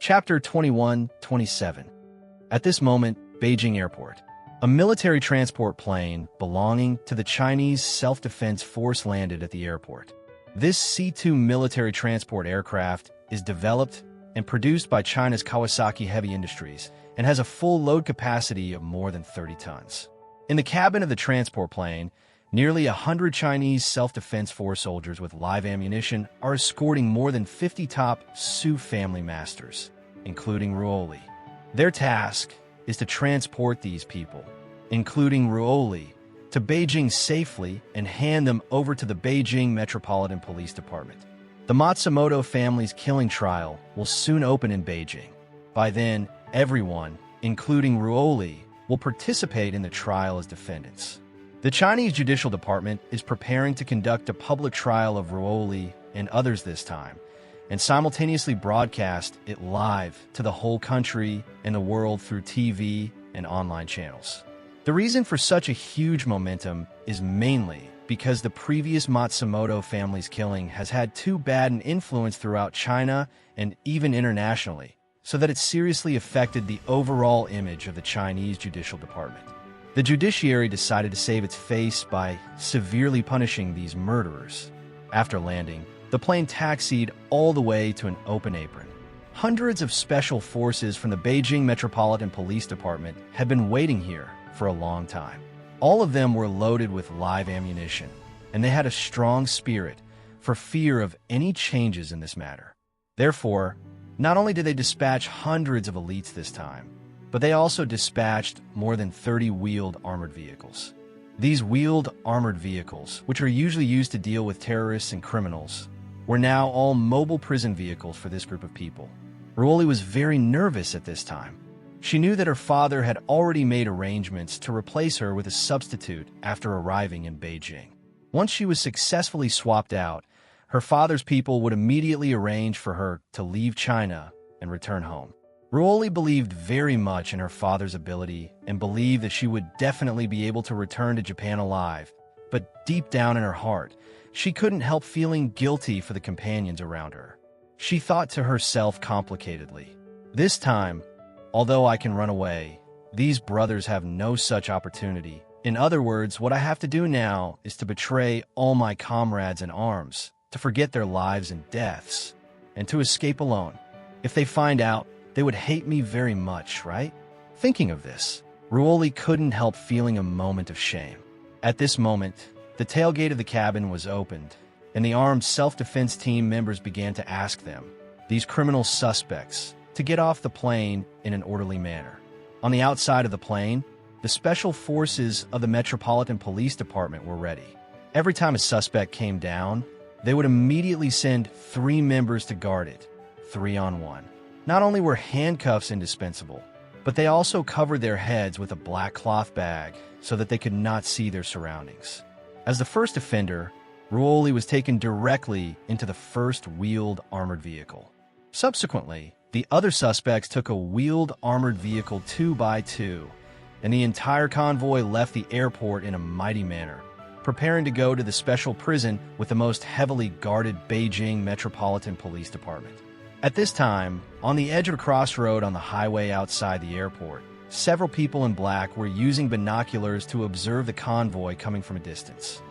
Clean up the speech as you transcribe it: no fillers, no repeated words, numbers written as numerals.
Chapter 21-27. At this moment, Beijing Airport. A military transport plane belonging to the Chinese Self-Defense Force landed at the airport. This C-2 military transport aircraft is developed and produced by China's Kawasaki Heavy Industries and has a full load capacity of more than 30 tons. In the cabin of the transport plane, nearly 100 Chinese Self-Defense Force soldiers with live ammunition are escorting more than 50 top Sioux family masters, including Ruoli. Their task is to transport these people, including Ruoli, to Beijing safely and hand them over to the Beijing Metropolitan Police Department. The Matsumoto family's killing trial will soon open in Beijing. By then, everyone, including Ruoli, will participate in the trial as defendants. The Chinese Judicial Department is preparing to conduct a public trial of Ruoli and others this time, and simultaneously broadcast it live to the whole country and the world through TV and online channels. The reason for such a huge momentum is mainly because the previous Matsumoto family's killing has had too bad an influence throughout China and even internationally, so that it seriously affected the overall image of the Chinese Judicial Department. The judiciary decided to save its face by severely punishing these murderers. After landing, the plane taxied all the way to an open apron. Hundreds of special forces from the Beijing Metropolitan Police Department had been waiting here for a long time. All of them were loaded with live ammunition, and they had a strong spirit for fear of any changes in this matter. Therefore, not only did they dispatch hundreds of elites this time, but they also dispatched more than 30 wheeled armored vehicles. These wheeled armored vehicles, which are usually used to deal with terrorists and criminals, were now all mobile prison vehicles for this group of people. Ruoli was very nervous at this time. She knew that her father had already made arrangements to replace her with a substitute after arriving in Beijing. Once she was successfully swapped out, her father's people would immediately arrange for her to leave China and return home. Ruoli believed very much in her father's ability and believed that she would definitely be able to return to Japan alive, but deep down in her heart, she couldn't help feeling guilty for the companions around her. She thought to herself complicatedly, "This time, although I can run away, these brothers have no such opportunity. In other words, what I have to do now is to betray all my comrades in arms, to forget their lives and deaths, and to escape alone. If they find out, they would hate me very much, right?" Thinking of this, Ruoli couldn't help feeling a moment of shame. At this moment, the tailgate of the cabin was opened, and the armed self-defense team members began to ask them, these criminal suspects, to get off the plane in an orderly manner. On the outside of the plane, the special forces of the Metropolitan Police Department were ready. Every time a suspect came down, they would immediately send 3 members to guard it, 3 on 1. Not only were handcuffs indispensable, but they also covered their heads with a black cloth bag so that they could not see their surroundings. As the first offender, Ruoli was taken directly into the first wheeled armored vehicle. Subsequently, the other suspects took a wheeled armored vehicle 2 by 2, and the entire convoy left the airport in a mighty manner, preparing to go to the special prison with the most heavily guarded Beijing Metropolitan Police Department. At this time, on the edge of a crossroad on the highway outside the airport, several people in black were using binoculars to observe the convoy coming from a distance.